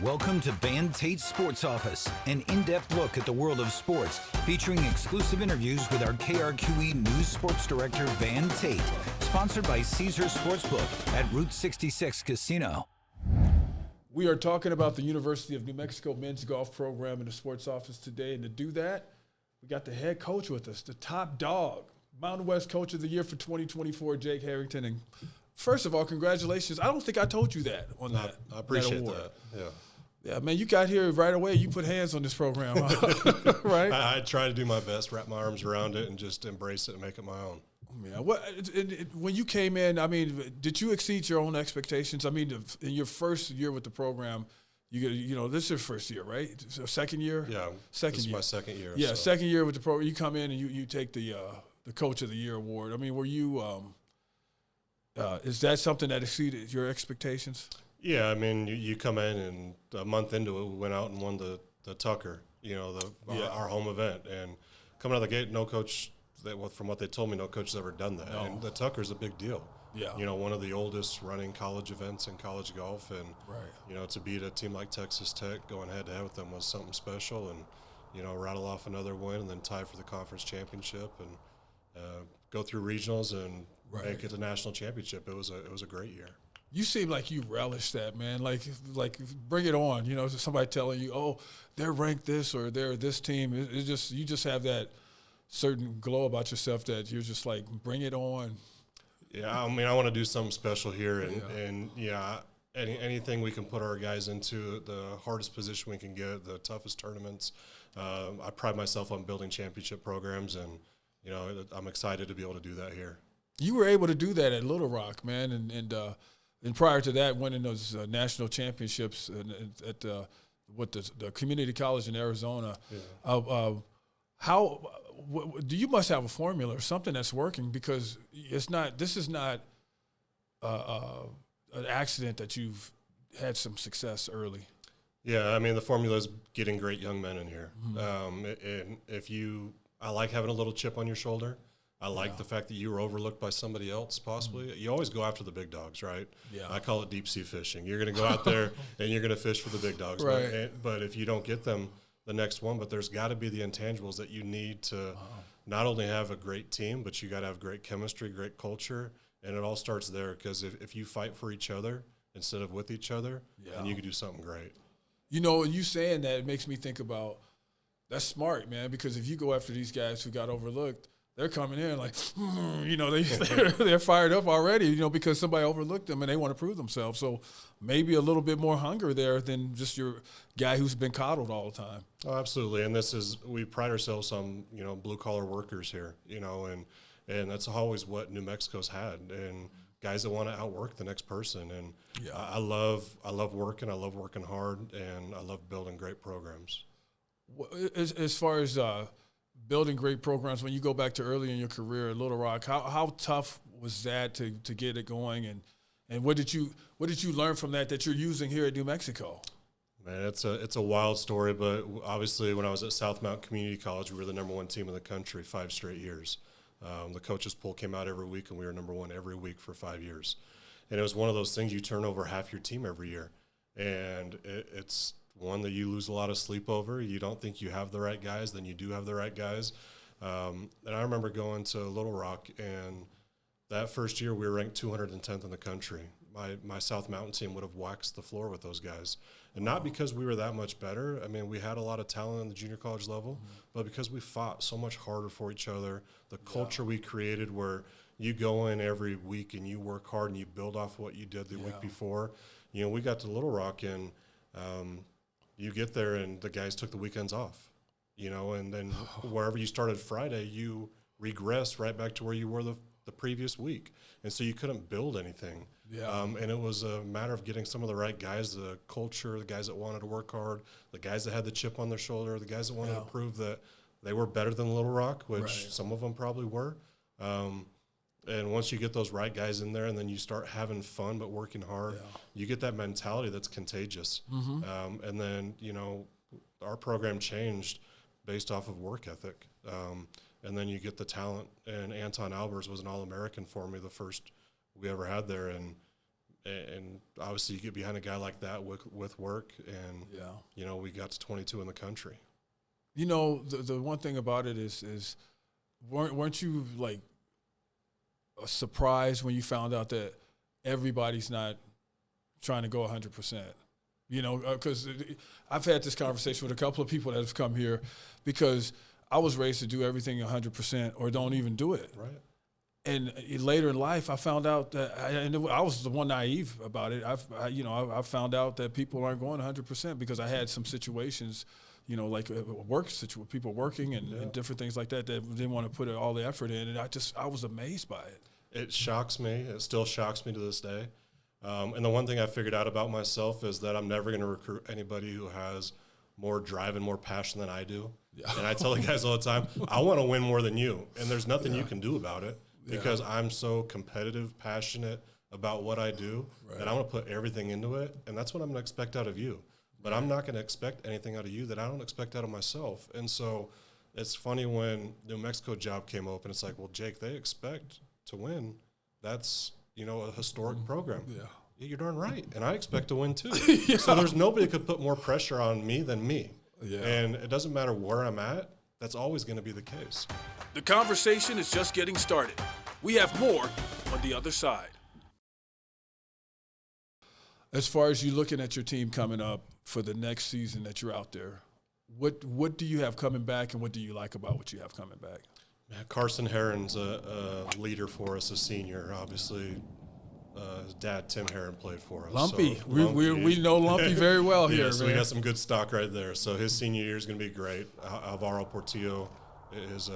Welcome to Van Tate's Sports Office, an in-depth look at the world of sports, featuring exclusive interviews with our KRQE News Sports Director, Van Tate, sponsored by Caesars Sportsbook at Route 66 Casino. We are talking about the University of New Mexico men's golf program in the sports office today, and to do that, we got the head coach with us, the top dog, Mountain West Coach of the Year for 2024, Jake Harrington. And first of all, congratulations. I don't think I told you that on that. I appreciate award. that. Yeah. Yeah, man, you got here right away. You put hands on this program, right? I try to do my best, wrap my arms around it, and just embrace it and make it my own. Yeah. When you came in, I mean, did you exceed your own expectations? I mean, in your first year with the program, you know, this is your first year, right? So second year? Yeah, second this is year. my second year. Yeah, so. Second year with the program. You come in and you take the Coach of the Year award. I mean, were you is that something that exceeded your expectations? Yeah, I mean, you come in, and a month into it, we went out and won the Tucker, you know, our home event. And coming out of the gate, no coach, from what they told me, no coach has ever done that. No. And the Tucker's a big deal. Yeah. You know, one of the oldest running college events in college golf. And, you know, to beat a team like Texas Tech, going head-to-head with them was something special. And, you know, rattle off another win and then tie for the conference championship and go through regionals and make it to national championship. It was a great year. You seem like you relish that, man. Like bring it on. You know, somebody telling you, oh, they're ranked this or they're this team. It's just you just have that certain glow about yourself that you're just like, bring it on. Yeah, I mean, I want to do something special here, and anything we can put our guys into, the hardest position we can get, the toughest tournaments. I pride myself on building championship programs, and you know, I'm excited to be able to do that here. You were able to do that at Little Rock, man, and prior to that, winning those national championships at the community college in Arizona. Yeah. You must have a formula or something that's working, because this is not an accident that you've had some success early. Yeah, I mean, the formula is getting great young men in here. Mm-hmm. And I like having a little chip on your shoulder. I like the fact that you were overlooked by somebody else, possibly. Mm-hmm. You always go after the big dogs, right? Yeah. I call it deep sea fishing. You're going to go out there and you're going to fish for the big dogs. Right. But if you don't get them, the next one. But there's got to be the intangibles that you need to not only have a great team, but you got to have great chemistry, great culture. And it all starts there, because if you fight for each other instead of with each other, then you can do something great. You know, you saying that, it makes me think about, that's smart, man, because if you go after these guys who got overlooked, they're coming in like, you know, they're fired up already, you know, because somebody overlooked them and they want to prove themselves. So maybe a little bit more hunger there than just your guy who's been coddled all the time. Oh, absolutely. And we pride ourselves on, you know, blue collar workers here, you know, and that's always what New Mexico's had, and guys that want to outwork the next person. And I love working. I love working hard, and I love building great programs. As far as building great programs, when you go back to early in your career at Little Rock, how tough was that to get it going, and what did you learn from that you're using here at New Mexico? Man, it's a wild story, but obviously when I was at South Mountain Community College, we were the number one team in the country 5 straight years. The coaches poll came out every week, and we were number one every week for 5 years. And it was one of those things, you turn over half your team every year, and it's one that you lose a lot of sleep over. You don't think you have the right guys, then you do have the right guys. And I remember going to Little Rock, and that first year we were ranked 210th in the country. My South Mountain team would have waxed the floor with those guys. And not because we were that much better. I mean, we had a lot of talent in the junior college level, but because we fought so much harder for each other. The culture we created, where you go in every week and you work hard and you build off what you did the week before. You know, we got to Little Rock, and you get there and the guys took the weekends off, you know, and then wherever you started Friday, you regressed right back to where you were the previous week. And so you couldn't build anything. Yeah. And it was a matter of getting some of the right guys, the culture, the guys that wanted to work hard, the guys that had the chip on their shoulder, the guys that wanted to prove that they were better than Little Rock, which some of them probably were. And once you get those right guys in there, and then you start having fun but working hard, you get that mentality that's contagious. Mm-hmm. And then, you know, our program changed based off of work ethic. And then you get the talent. And Anton Albers was an All-American for me, the first we ever had there. And and obviously you get behind a guy like that with work, and we got to 22 in the country. You know, the one thing about it is weren't you like surprised when you found out that everybody's not trying to go 100%? You know, because I've had this conversation with a couple of people that have come here because I was raised to do everything 100% or don't even do it. Right. And later in life, I found out that I was the one naive about it. I found out that people aren't going 100% because I had some situations, you know, like people working and different things like that didn't want to put all the effort in. And I was amazed by it. It shocks me. It still shocks me to this day. And the one thing I figured out about myself is that I'm never going to recruit anybody who has more drive and more passion than I do. Yeah. And I tell the guys all the time, I want to win more than you. And there's nothing you can do about it because I'm so competitive, passionate about what I do that I want to put everything into it. And that's what I'm going to expect out of you. But I'm not going to expect anything out of you that I don't expect out of myself. And so it's funny when New Mexico job came open, it's like, well, Jake, they expect to win. That's, you know, a historic program. Yeah, you're darn right. And I expect to win too. So there's nobody that could put more pressure on me than me. Yeah. And it doesn't matter where I'm at. That's always going to be the case. The conversation is just getting started. We have more on the other side. As far as you looking at your team coming up for the next season that you're out there, what do you have coming back and what do you like about what you have coming back? Carson Herron's a leader for us, a senior. Obviously, his dad, Tim Herron, played for us. Lumpy. So we know Lumpy very well here, so man. we got some good stock right there. So his senior year is going to be great. Alvaro Portillo is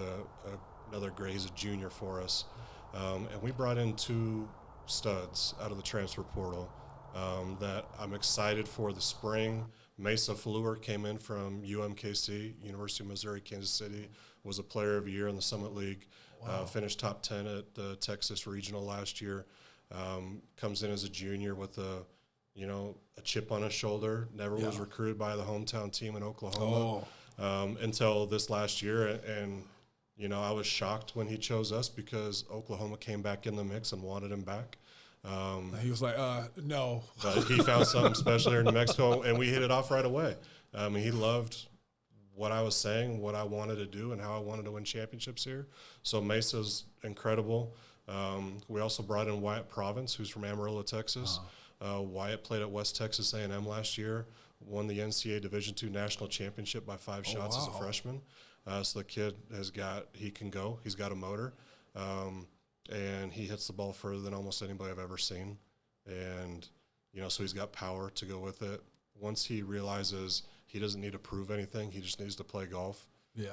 another great. He's a junior for us. And we brought in 2 studs out of the transfer portal that I'm excited for the spring. Mesa Fleur came in from UMKC, University of Missouri, Kansas City, was a player of the year in the Summit League, finished top 10 at the Texas Regional last year, comes in as a junior with a chip on his shoulder, never was recruited by the hometown team in Oklahoma until this last year. And I was shocked when he chose us because Oklahoma came back in the mix and wanted him back. He was like, no. But he found something special here in New Mexico, and we hit it off right away. He loved what I was saying, what I wanted to do, and how I wanted to win championships here. So Mesa's incredible. We also brought in Wyatt Province, who's from Amarillo, Texas. Wyatt played at West Texas A&M last year, won the NCAA Division II National Championship by 5 shots as a freshman. So the kid he can go. He's got a motor. And he hits the ball further than almost anybody I've ever seen. And, so he's got power to go with it. Once he realizes he doesn't need to prove anything, he just needs to play golf. Yeah.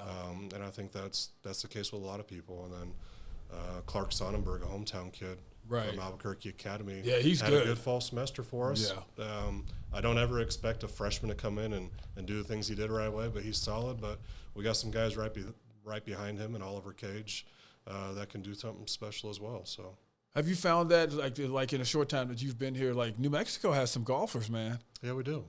And I think that's the case with a lot of people. And then Clark Sonnenberg, a hometown kid from Albuquerque Academy, he's had good. A good fall semester for us. Yeah. I don't ever expect a freshman to come in and do the things he did right away, but he's solid. But we got some guys right behind him and Oliver Cage that can do something special as well. So, have you found that like in a short time that you've been here, like New Mexico has some golfers, man? Yeah, we do.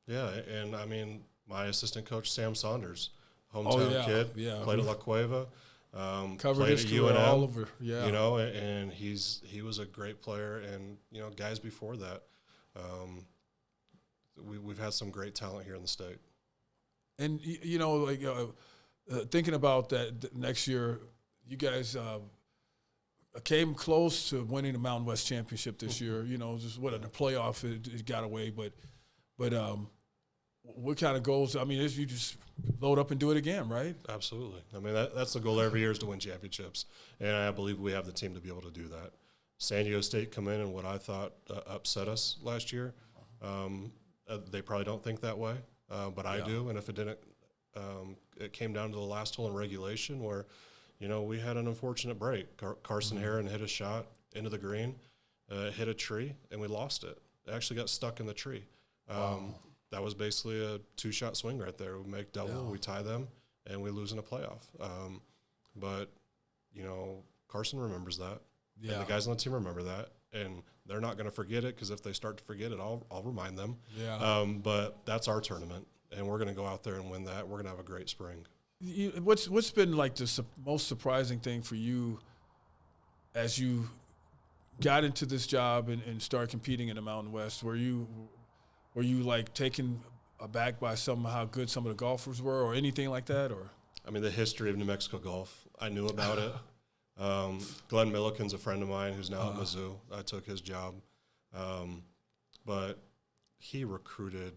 Yeah, and I mean, my assistant coach Sam Saunders, hometown kid, played at La Cueva, covered his career UNM, all over. Yeah, and he was a great player, and guys before that, we've had some great talent here in the state. And thinking about that next year. You guys came close to winning the Mountain West Championship this year. Just in the playoff it got away. But what kind of goals? I mean, you just load up and do it again, right? Absolutely. I mean, that's the goal every year is to win championships, and I believe we have the team to be able to do that. San Diego State come in and what I thought upset us last year. They probably don't think that way, but I do. And if it didn't, it came down to the last hole in regulation where – we had an unfortunate break. Carson Herron hit a shot into the green, hit a tree, and we lost it. It actually got stuck in the tree. That was basically a 2-shot swing right there. We make double, we tie them, and we lose in a playoff. But Carson remembers that. Yeah. And the guys on the team remember that. And they're not going to forget it because if they start to forget it, I'll remind them. Yeah. But that's our tournament, and we're going to go out there and win that. We're going to have a great spring. What's been like the most surprising thing for you as you got into this job and started competing in the Mountain West, were you like taken aback by how good some of the golfers were, or anything like that? Or I mean, the history of New Mexico golf, I knew about it. Glenn Milliken's a friend of mine who's now at Mizzou. I took his job. But he recruited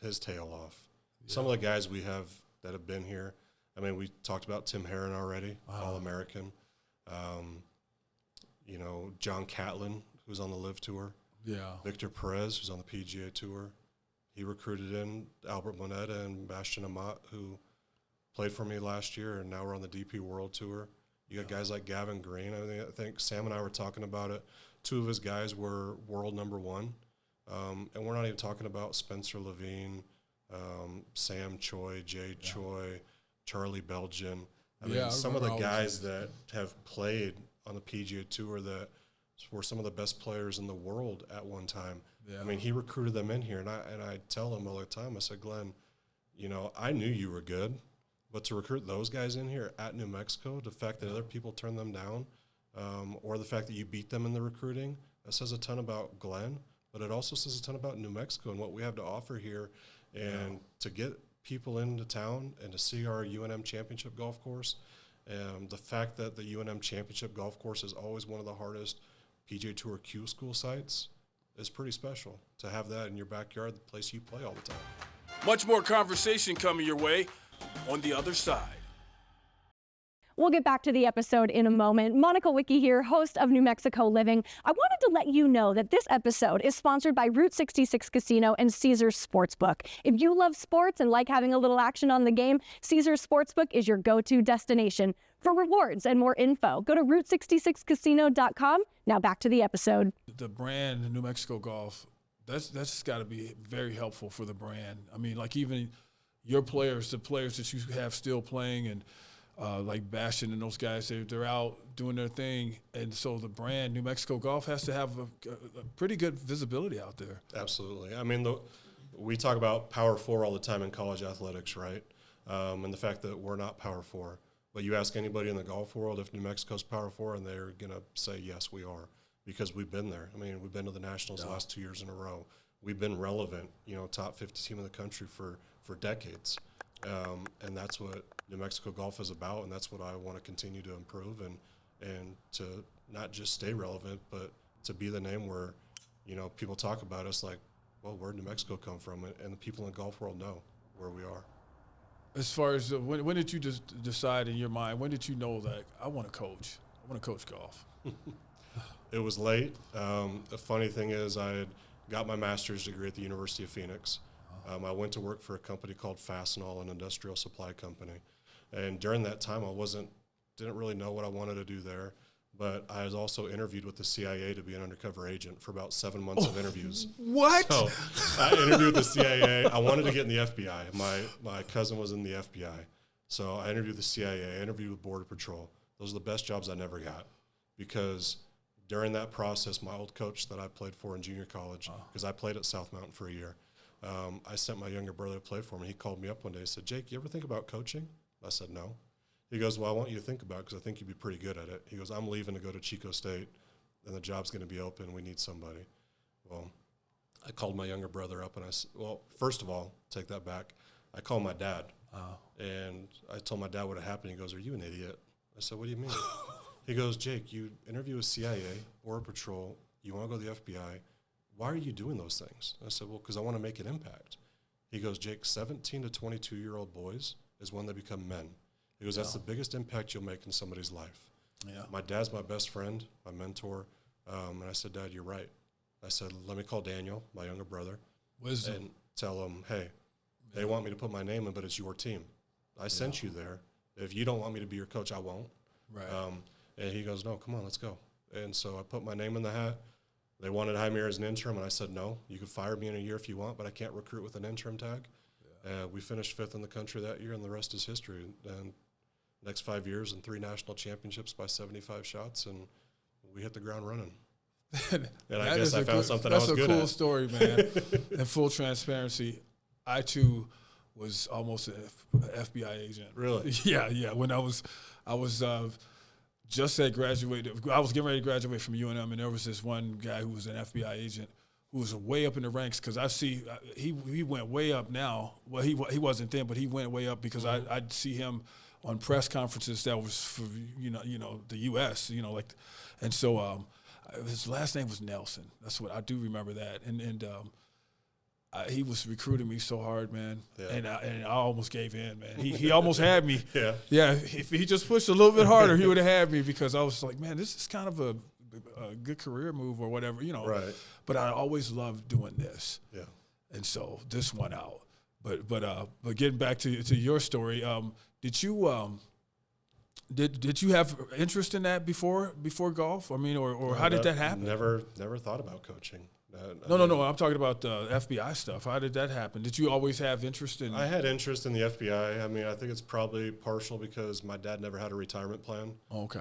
his tail off. Yeah. Some of the guys we have that have been here, I mean, we talked about Tim Herron already, All-American. You know, John Catlin, who's on the LIV Tour. Yeah. Victor Perez, who's on the PGA Tour. He recruited in Albert Moneta and Bastien Amat, who played for me last year, and now we're on the DP World Tour. You got guys like Gavin Green. I think Sam and I were talking about it. 2 of his guys were world number 1. And we're not even talking about Spencer Levine, Sam Choi, Jay Choi, Charlie Belgian. I mean, some of the guys that have played on the PGA Tour that were some of the best players in the world at one time. Yeah. I mean, he recruited them in here, and I tell him all the time, I said, Glenn, you know, I knew you were good, but to recruit those guys in here at New Mexico, the fact that other people turned them down, or the fact that you beat them in the recruiting, that says a ton about Glenn, but it also says a ton about New Mexico and what we have to offer here. And to get people into town and to see our UNM championship golf course, the fact that the UNM championship golf course is always one of the hardest PGA Tour Q school sites is pretty special. To have that in your backyard, the place you play all the time. Much more conversation coming your way on the other side. We'll get back to the episode in a moment. Monica Wicki here, host of New Mexico Living. I wanted to let you know that this episode is sponsored by Route 66 Casino and Caesars Sportsbook. If you love sports and like having a little action on the game, Caesars Sportsbook is your go-to destination. For rewards and more info, go to Route66Casino.com. Now back to the episode. The brand New Mexico Golf, that's got to be very helpful for the brand. I mean, like even your players, the players that you have still playing, and like Bastien and those guys, they're out doing their thing. And so the brand New Mexico Golf has to have a pretty good visibility out there. Absolutely. I mean, we talk about Power 4 all the time in college athletics, right? And the fact that we're not Power 4. But you ask anybody in the golf world if New Mexico's Power 4, and they're going to say, yes, we are, because we've been there. I mean, we've been to the Nationals the last 2 years in a row. We've been relevant, you know, top 50 team in the country for decades. And that's what New Mexico Golf is about, and that's what I want to continue to improve and to not just stay relevant, but to be the name where, you know, people talk about us like, well, where'd New Mexico come from? And the people in the golf world know where we are. As far as when did you just decide in your mind, when did you know that I want to coach? I want to coach golf. It was late. The funny thing is I had got my master's degree at the University of Phoenix. I went to work for a company called Fastenal, an industrial supply company. And during that time, didn't really know what I wanted to do there. But I was also interviewed with the CIA to be an undercover agent for about 7 months of interviews. What? So I interviewed with the CIA. I wanted to get in the FBI. My cousin was in the FBI. So I interviewed the CIA. I interviewed with Border Patrol. Those are the best jobs I never got, because during that process, my old coach that I played for in junior college, because I played at South Mountain for a year, I sent my younger brother to play for me. He called me up one day and said, Jake, you ever think about coaching? I said, no. He goes, well, I want you to think about it because I think you'd be pretty good at it. He goes, I'm leaving to go to Chico State, and the job's going to be open. We need somebody. Well, I called my younger brother up, and I said, well, first of all, take that back. I called my dad, and I told my dad what had happened. He goes, are you an idiot? I said, what do you mean? He goes, Jake, you interview with CIA, Border Patrol, you want to go to the FBI. Why are you doing those things? I said, well, because I want to make an impact. He goes, Jake, 17 to 22-year-old boys is when they become men. He goes, that's the biggest impact you'll make in somebody's life. Yeah. My dad's my best friend, my mentor. And I said, Dad, you're right. I said, let me call Daniel, my younger brother, and tell him, hey, they want me to put my name in, but it's your team. I sent you there. If you don't want me to be your coach, I won't. Right. And he goes, no, come on, let's go. And so I put my name in the hat. They wanted to hire me as an interim, and I said, no, you can fire me in a year if you want, but I can't recruit with an interim tag. Yeah. We finished 5th in the country that year, and the rest is history. And next 5 years and 3 national championships by 75 shots, and we hit the ground running. And I guess I found something I was good at. That's a cool story, man. In full transparency, I, too, was almost an FBI agent. Really? Yeah. When I was just had graduated. I was getting ready to graduate from UNM, and there was this one guy who was an FBI agent who was way up in the ranks, because he went way up now. Well, he wasn't then, but he went way up because I'd see him on press conferences that was for the U.S. And so his last name was Nelson. That's what I do remember that, and he was recruiting me so hard, man, and I almost gave in, man. He almost had me. Yeah. If he just pushed a little bit harder, he would have had me, because I was like, man, this is kind of a good career move or whatever, Right. But I always loved doing this. Yeah. And so this went out. But getting back to your story, did you have interest in that before golf? I mean, or how did that happen? Never thought about coaching. No. I'm talking about the FBI stuff. How did that happen? Did you always have interest in? I had interest in the FBI. I mean, I think it's probably partial because my dad never had a retirement plan. Okay.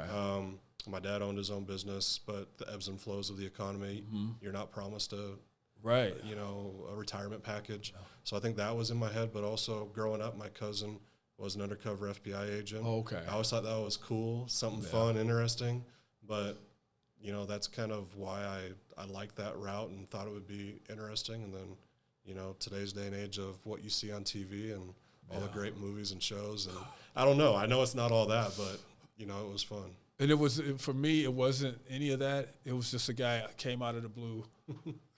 My dad owned his own business, but the ebbs and flows of the economy, you're not promised a retirement package. Yeah. So I think that was in my head. But also growing up, my cousin was an undercover FBI agent. Okay. I always thought that was cool, something fun, interesting. But that's kind of why I liked that route and thought it would be interesting. And then, today's day and age of what you see on TV and all the great movies and shows. And I don't know. I know it's not all that, but, it was fun. And for me, it wasn't any of that. It was just a guy that came out of the blue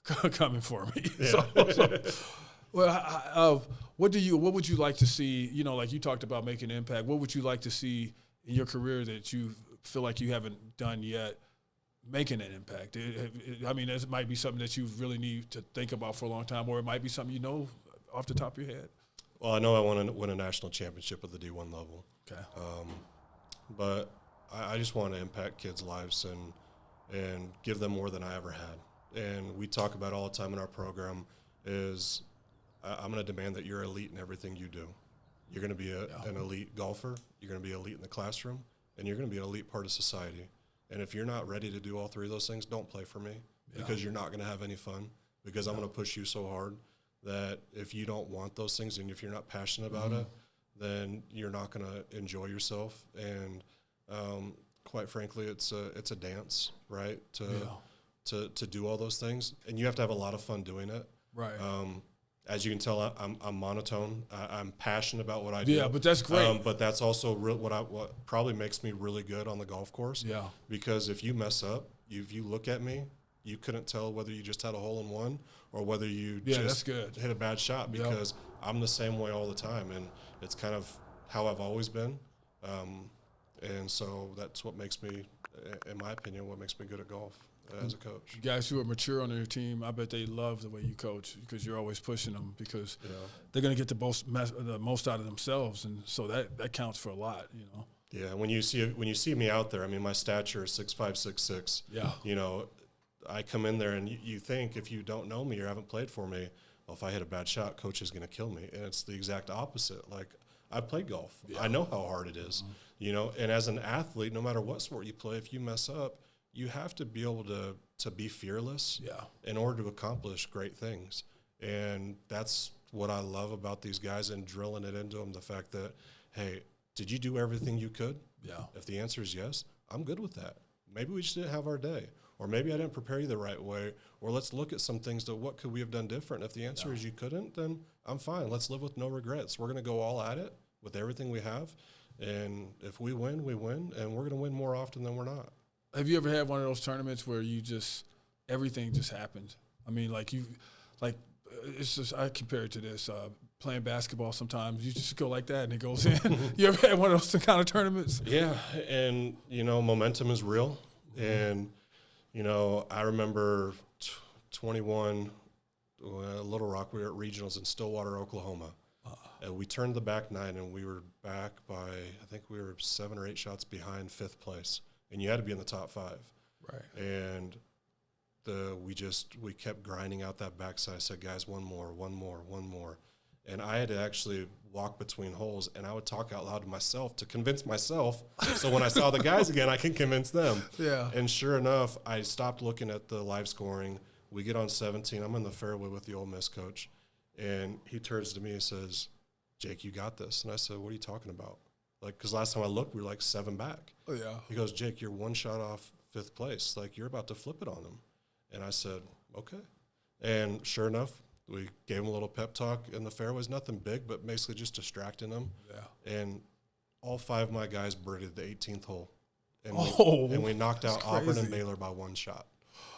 coming for me. Yeah. What would you like to see, like you talked about making an impact, what would you like to see in your career that you feel like you haven't done yet, making an impact? It might be something that you really need to think about for a long time, or it might be something off the top of your head. Well, I know I want to win a national championship at the D1 level. Okay. But I just want to impact kids' lives and give them more than I ever had. And we talk about all the time in our program is I'm going to demand that you're elite in everything you do. You're going to be an elite golfer. You're going to be elite in the classroom, and you're going to be an elite part of society. And if you're not ready to do all three of those things, don't play for me because you're not going to have any fun, because I'm going to push you so hard that if you don't want those things and if you're not passionate about it, then you're not going to enjoy yourself. And quite frankly, it's a dance, right? To do all those things, and you have to have a lot of fun doing it. Right. As you can tell, I'm monotone. I'm passionate about what I do. Yeah, but that's great. But that's also what probably makes me really good on the golf course. Yeah. Because if you mess up, if you look at me, you couldn't tell whether you just had a hole in one or whether you just hit a bad shot, because I'm the same way all the time, and it's kind of how I've always been. And so that's what makes me, in my opinion, what makes me good at golf as a coach. Guys who are mature on your team, I bet they love the way you coach, because you're always pushing them, because they're going to get the most out of themselves, and so that counts for a lot, Yeah, when you see me out there, I mean, my stature is 6'5", 6'6". Yeah. I come in there and you think, if you don't know me or haven't played for me, well, if I hit a bad shot, coach is going to kill me. And it's the exact opposite. Like, I play golf. Yeah. I know how hard it is, and as an athlete, no matter what sport you play, if you mess up, you have to be able to be fearless in order to accomplish great things. And that's what I love about these guys and drilling it into them, the fact that, hey, did you do everything you could? Yeah. If the answer is yes, I'm good with that. Maybe we just didn't have our day. Or maybe I didn't prepare you the right way. Or let's look at some things to what could we have done different. If the answer is you couldn't, then I'm fine. Let's live with no regrets. We're going to go all at it with everything we have. And if we win, we win. And we're going to win more often than we're not. Have you ever had one of those tournaments where everything just happened? I mean, it's just, I compare it to this, playing basketball sometimes. You just go like that and it goes in. You ever had one of those kind of tournaments? Yeah, and, momentum is real. And, I remember 21, Little Rock, we were at regionals in Stillwater, Oklahoma. And we turned the back nine, and we were back by, I think we were 7 or 8 shots behind 5th place. And you had to be in the top 5. Right. And we kept grinding out that backside. I said, guys, one more. And I had to actually walk between holes, and I would talk out loud to myself to convince myself. So when I saw the guys again, I can convince them. Yeah. And sure enough, I stopped looking at the live scoring. We get on 17. I'm in the fairway with the Ole Miss coach. And he turns to me and says, Jake, you got this. And I said, what are you talking about? Like, because last time I looked, we were like 7 back. Oh, yeah. He goes, Jake, you're 1 shot off 5th place. Like, you're about to flip it on them. And I said, okay. And sure enough, we gave him a little pep talk in the fairways, nothing big, but basically just distracting him. Yeah. And all 5 of my guys birdied the 18th hole. And we knocked out Auburn and Baylor by 1 shot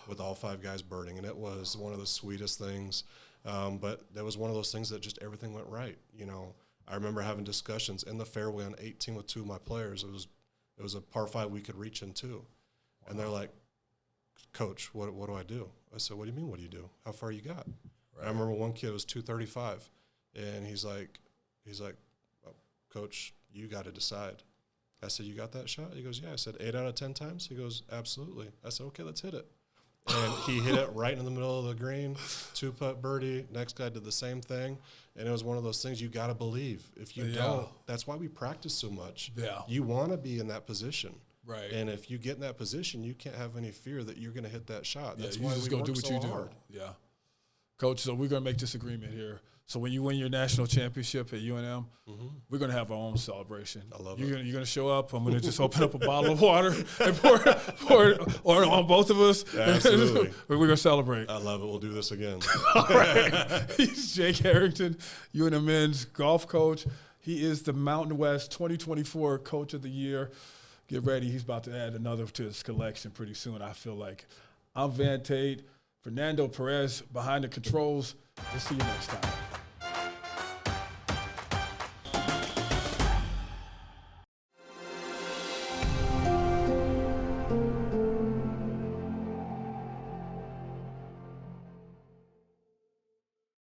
with all 5 guys birding. And it was one of the sweetest things. But that was one of those things that just everything went right. You know, I remember having discussions in the fairway on 18 with 2 of my players. It was a par 5 we could reach in 2. Wow. And they're like, Coach, what do I do? I said, what do you mean, what do you do? How far you got? Right. I remember one kid was 235, and he's like, oh, Coach, you got to decide. I said, you got that shot? He goes, yeah. I said, 8 out of 10 times? He goes, absolutely. I said, okay, let's hit it. And he hit it right in the middle of the green, 2-putt birdie. Next guy did the same thing. And it was one of those things you got to believe. If you don't, that's why we practice so much. Yeah. You want to be in that position. Right. And if you get in that position, you can't have any fear that you're going to hit that shot. That's why we work so hard. Yeah. Coach, so we're going to make this agreement here. So when you win your national championship at UNM, we're going to have our own celebration. I love it. You're going to show up. I'm going to just open up a bottle of water and pour it on both of us. Absolutely. We're going to celebrate. I love it. We'll do this again. All right. He's Jake Harrington, UNM men's golf coach. He is the Mountain West 2024 Coach of the Year. Get ready. He's about to add another to his collection pretty soon, I feel like. I'm Van Tate. Fernando Perez behind the controls. We'll see you next time.